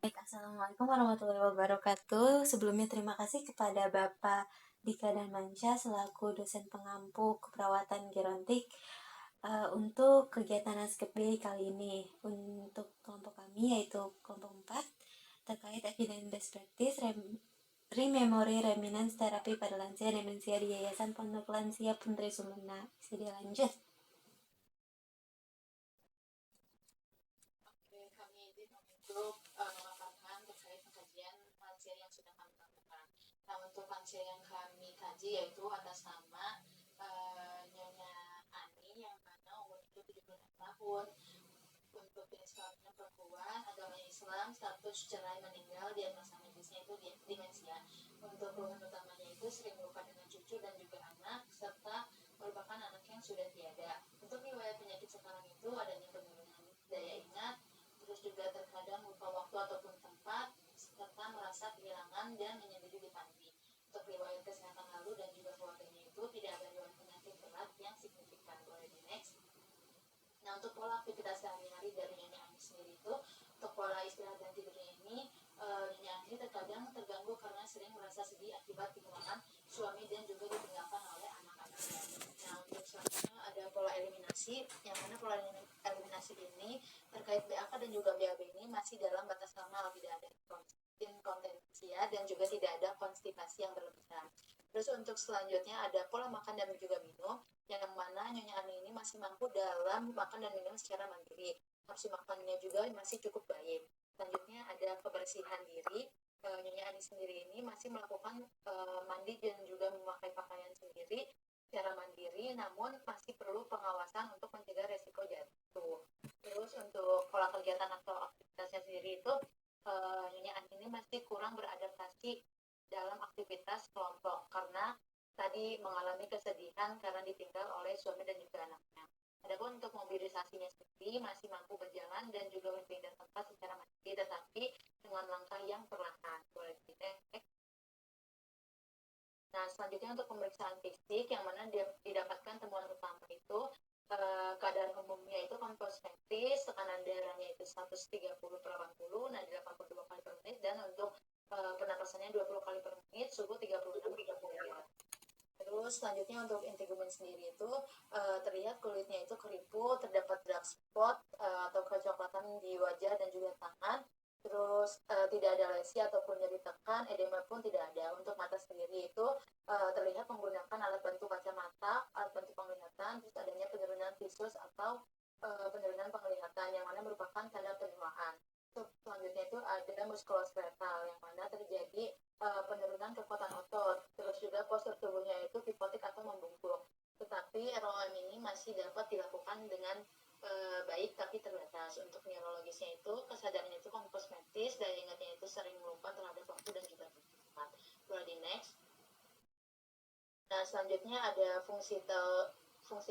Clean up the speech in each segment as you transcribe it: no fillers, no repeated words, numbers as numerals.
Baik, Assalamualaikum warahmatullahi wabarakatuh. Sebelumnya terima kasih kepada Bapak Dika Darmansyah selaku dosen pengampu keperawatan gerontik untuk kegiatan ASKB kali ini. Untuk kelompok kami yaitu kelompok 4 terkait evidence based practice Rememory Reminance Terapi pada lansia demensia di Yayasan Pondok Lansia Puntri Sumena. Bisa dilanjut. Oke, kami izin untuk memaparkan terkait pengkajian lansia yang sudah kami lakukan. Nah, untuk lansia yang kami kaji yaitu atas nama Nyonya Ani yang mana umurnya 76 tahun. Untuk jenis kelaminnya perempuan, agamanya Islam, status cerai meninggal, diagnosa medisnya itu demensia. Untuk keluhan utamanya itu sering lupa dengan cucu dan juga anak, serta merupakan anak yang sudah tiada. Untuk riwayat penyakit sekarang itu adanya penurunan daya ingat, terus juga terkadang lupa waktu ataupun tempat, serta merasa kehilangan dan menyendiri di panti. Untuk riwayat kesehatan lalu dan juga keluarganya itu tidak ada riwayat penyakit berat yang signifikan. Boleh di next. Nah, untuk pola aktivitas sehari-hari dari Nyonya Ani sendiri itu, untuk pola istirahat dan tidurnya ini, Nyonya Ani terkadang terganggu karena sering merasa sedih akibat kehilangan suami dan juga ditinggalkan oleh anak-anaknya. Nah, untuk selanjutnya ada pola eliminasi, yang mana pola eliminasi ini terkait BAK dan juga BAB ini masih dalam batas normal, tidak ada inkontinensia dan juga tidak ada konstipasi yang berlebihan. Terus untuk selanjutnya ada pola makan dan juga minum, yang mana Nyonya Ani ini masih mampu dalam makan dan minum secara mandiri. Nafsu makannya juga masih cukup baik. Selanjutnya ada kebersihan diri. Nyonya Ani sendiri ini masih melakukan mandi dan juga memakai pakaian sendiri secara mandiri, namun masih perlu pengawasan untuk mencegah resiko jatuh. Terus untuk pola kegiatan atau aktivitasnya sendiri itu, Nyonya Ani ini masih kurang beradaptasi dalam aktivitas kelompok karena tadi mengalami kesedihan karena ditinggal oleh suami dan juga anaknya. Adapun untuk mobilisasinya sendiri masih mampu berjalan dan juga berpindah tempat secara mandiri, tetapi dengan langkah yang perlahan. Boleh dicek. Nah, selanjutnya untuk pemeriksaan fisik, yang mana dia didapatkan temuan utama itu keadaan umumnya itu kompospektis, tekanan darahnya itu 130/80, nah 82 kali per menit, dan untuk pernapasannya 20 kali per menit, suhu 36-30 derajat. Terus selanjutnya untuk integumen sendiri itu terlihat kulitnya itu keriput, terdapat dark spot atau kecoklatan di wajah dan juga tangan. Terus tidak ada lesi ataupun nyeri tekan, edema pun tidak ada. Untuk mata sendiri itu terlihat menggunakan alat bantu kacamata, alat bantu penglihatan, terus adanya penurunan visus atau penurunan penglihatan yang mana merupakan tanda penuaan. Selanjutnya itu ada muskuloskeletal yang mana terjadi penurunan kekuatan otot, terus juga postur tubuhnya itu kipotik atau membungkuk. Tetapi ROM ini masih dapat dilakukan dengan baik tapi terbatas. Untuk neurologisnya itu kesadarannya itu kosmetis, daya ingatnya itu sering lupa terhadap waktu dan juga tempat. Boleh di next. Nah, selanjutnya ada fungsi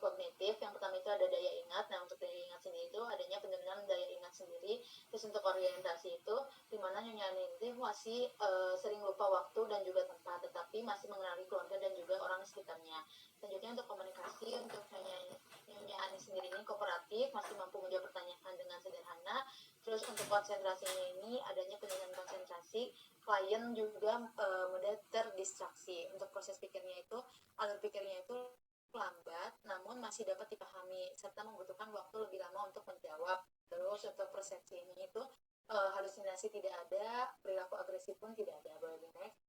kognitif. Yang pertama itu ada daya ingat. Nah, untuk daya ingat sendiri itu adanya penurunan daya ingat sendiri. Terus untuk orientasi itu, di mana Nyonya Ani itu masih sering lupa waktu dan juga tempat, tetapi masih mengenali keluarga dan juga orang sekitarnya. Selanjutnya untuk komunikasi, untuk Nyonya Ani sendiri ini kooperatif, masih mampu menjawab pertanyaan dengan sederhana. Terus untuk konsentrasinya ini adanya penurunan konsentrasi, klien juga mudah terdistraksi. Untuk proses pikirnya itu, alur pikirnya itu lambat, namun masih dapat dipahami, serta membutuhkan waktu lebih lama untuk menjawab. Terus untuk persepsi ini itu halusinasi tidak ada, perilaku agresif pun tidak ada. Boleh di next.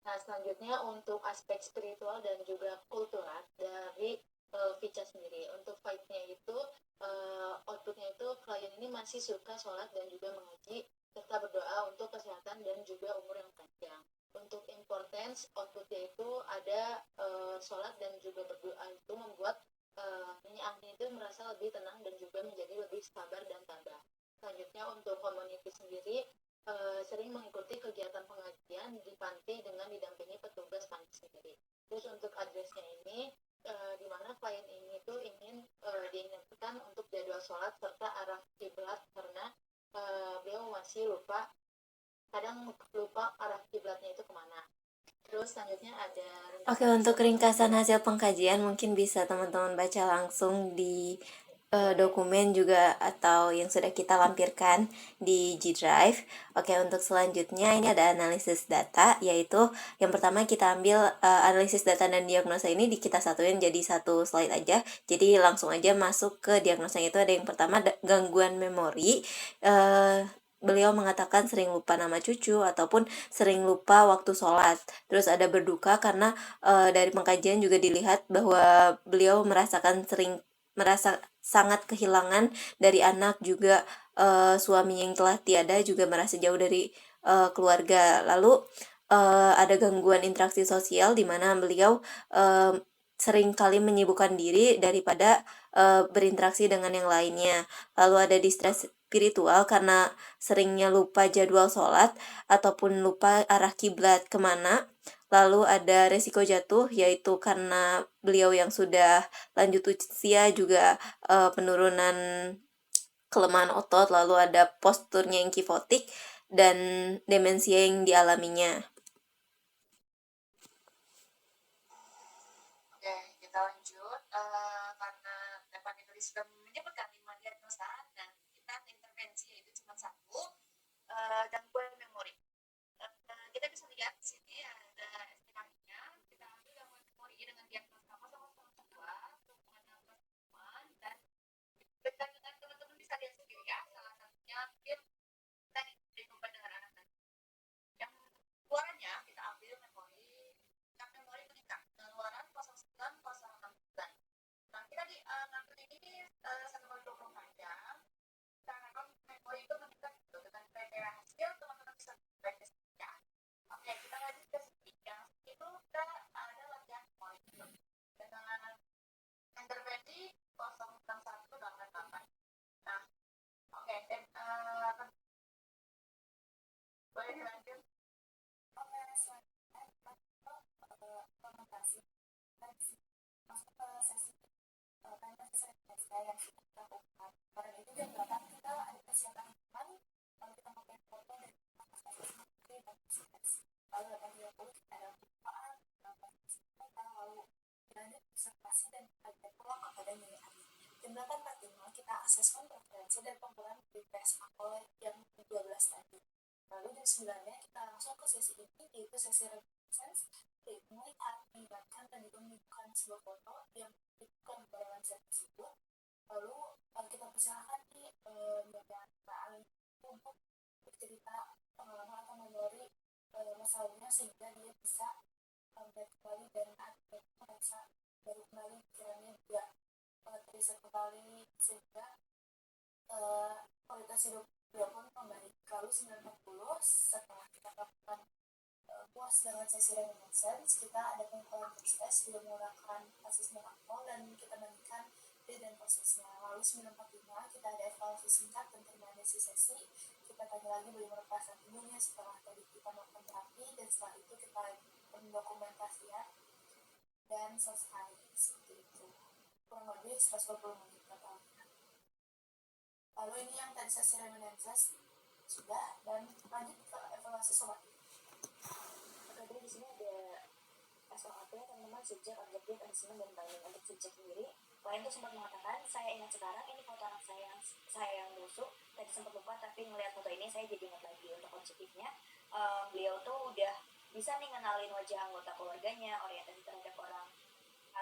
Nah, selanjutnya untuk aspek spiritual dan juga kultural dari Vicha sendiri. Untuk fight-nya itu, outputnya itu klien ini masih suka sholat dan juga mengaji, serta berdoa untuk kesehatan dan juga umur yang panjang. Untuk importance, outputnya itu ada sholat dan juga berdoa itu membuat Nyonya Agni itu merasa lebih tenang dan juga menjadi lebih sabar dan tabah. Selanjutnya untuk community sendiri, sering mengikuti kegiatan pengajian di panti dengan didampingi petugas panti sendiri. Terus untuk addressnya ini, di mana klien ini itu ingin diingatkan untuk jadwal sholat serta arah kiblat karena beliau masih lupa, kadang lupa arah kiblatnya itu kemana. Terus selanjutnya ada Oke, untuk ringkasan hasil pengkajian mungkin bisa teman-teman baca langsung di dokumen juga atau yang sudah kita lampirkan di G Drive. Oke, untuk selanjutnya ini ada analisis data, yaitu yang pertama kita ambil analisis data dan diagnosa ini kita satuin jadi satu slide aja. Jadi langsung aja masuk ke diagnosanya. Itu ada yang pertama gangguan memori. Beliau mengatakan sering lupa nama cucu ataupun sering lupa waktu sholat. Terus ada berduka karena dari pengkajian juga dilihat bahwa beliau merasa sangat kehilangan dari anak, juga suami yang telah tiada, juga merasa jauh dari keluarga. Lalu ada gangguan interaksi sosial di mana beliau sering kali menyibukkan diri daripada berinteraksi dengan yang lainnya. Lalu ada distress spiritual karena seringnya lupa jadwal sholat ataupun lupa arah kiblat kemana. Lalu ada resiko jatuh, yaitu karena beliau yang sudah lanjut usia, juga penurunan kelemahan otot. Lalu ada posturnya yang kifotik dan demensia yang dialaminya. Oke, kita lanjut. Karena Evan tadi sudah menyebutkan 5 diagnosa, dan kita intervensi yaitu cuma satu, gangguan memori. Kita bisa lihat di sini ada STK-nya. Kita ambil gangguan memori dengan diagnosa kosong dua, hubungan dengan teman, dan dengan teman-teman bisa lihat sendiri ya. Salah satunya mungkin tadi berhubungan dengan anak tadi. Yang keluarannya kita ambil memori, yang memori meningkat. Keluaran 0906. Nah, kita ngambil ini 1,24 jam. Karena memori itu meningkat gitu. Dengan kriteria hasil, teman-teman bisa practice ya. Oke, kita lanjut ke sini. Yang itu kita ada latihan memori gitu. Dengan intervensi 06188. Nah, oke, dan boleh dilanjut. Oke, selanjutnya kita implementasi. Masuk ke sesi tanya saya yang sudah dilakukan. Pada itu jam berapa kita ada persiapan teman, lalu kita pakai foto dari dan presentasi. Lalu 8.30 kita ada pembukaan, lalu dilanjut observasi dan ada pulang kepada nilai kami. Jam 8.45 kita asesmen preferensi dan penggunaan BPS oleh yang 12 tadi. Lalu jam 9-nya kita langsung ke sesi ini, yaitu sesi referensi, yaitu melihat, mengingatkan, dan juga menunjukkan sebuah foto yang dibutuhkan pada website tersebut. Lalu kita persilahkan di bagian untuk bercerita pengalaman atau memori masalahnya, sehingga dia bisa kembali dan merasa baru kembali pikirannya juga terisa kembali, sehingga kualitas hidup dia pun membaik. Lalu 9.40 setelah kita lakukan puas dengan sesi reminiscence, kita ada pengumpulan test juga menggunakan asesmen aktual dan kita bandingkan ide dan prosesnya. Lalu 9.45 kita ada evaluasi singkat dan terminasi sesi. Kita tanya lagi bagaimana perasaan tubuhnya setelah tadi kita melakukan terapi, dan setelah itu kita pendokumentasian dan selesai seperti itu. Kurang lebih 120 menit totalnya. Lalu ini yang tadi sesi reminiscence sudah, dan lanjut ke evaluasi somatik. Jadi di sini ada SOAP, teman-teman, subjek, objektif, assessment, dan binding. Untuk subjek sendiri, klien itu sempat mengatakan, saya ingat sekarang ini foto anak saya yang busuk, tadi sempat lupa, tapi ngelihat foto ini saya jadi ingat lagi. Untuk objektifnya, beliau tuh udah bisa nih ngenalin wajah anggota keluarganya, orientasi terhadap orang,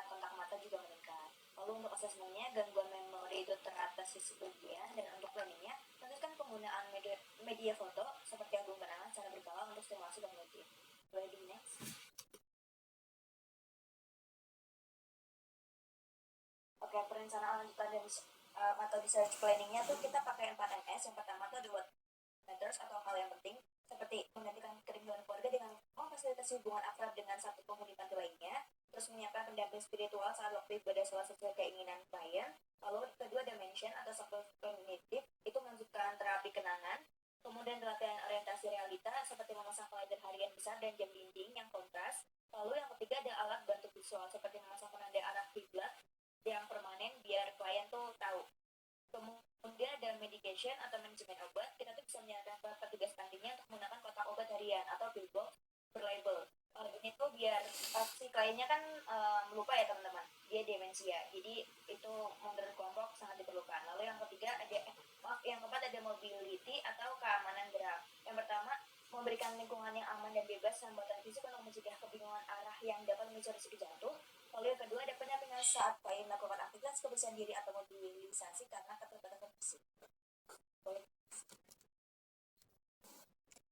kontak mata juga meningkat. Lalu untuk asesmennya, gangguan memori itu teratasi sebagian, dan untuk planningnya, tentukan penggunaan media foto seperti album kenangan secara berkala untuk stimulasi kognitif. Boleh di next. Oke, perencanaan lanjutan dan atau research planningnya tuh kita pakai 4MS. Yang pertama tuh ada what matters atau hal yang penting, seperti menggantikan kerinduan keluarga dengan memfasilitasi hubungan akrab dengan satu penghuni panti lainnya, terus menyiapkan pendamping spiritual saat waktu ibadah salah sesuai keinginan klien. Lalu kedua dimension atau support cognitive itu melanjutkan terapi kenangan, kemudian latihan orientasi realita seperti memasang kalender harian besar dan jam dinding yang kontras. Lalu yang ketiga ada alat bantu visual seperti memasang penanda arah kiblat yang permanen biar klien tuh tahu. Kemudian ada medication atau manajemen obat. Kita tuh bisa menyarankan petugas tandingnya untuk menggunakan kotak obat harian atau pill box berlabel. Ini tuh biar si kliennya kan lupa ya teman-teman, dia demensia, jadi itu menurut kelompok sangat diperlukan. memberikan lingkungan yang aman dan bebas hambatan fisik untuk mencegah kebingungan arah yang dapat memicu risiko jatuh. Lalu yang kedua, ada pendampingan saat klien melakukan aktivitas kebersihan diri atau mobilisasi karena keterbatasan fisik.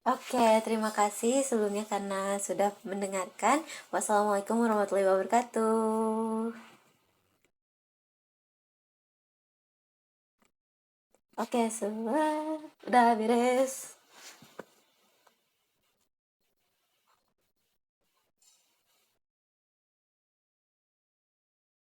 Oke, terima kasih sebelumnya karena sudah mendengarkan. Wassalamualaikum warahmatullahi wabarakatuh. Oke, semua udah beres.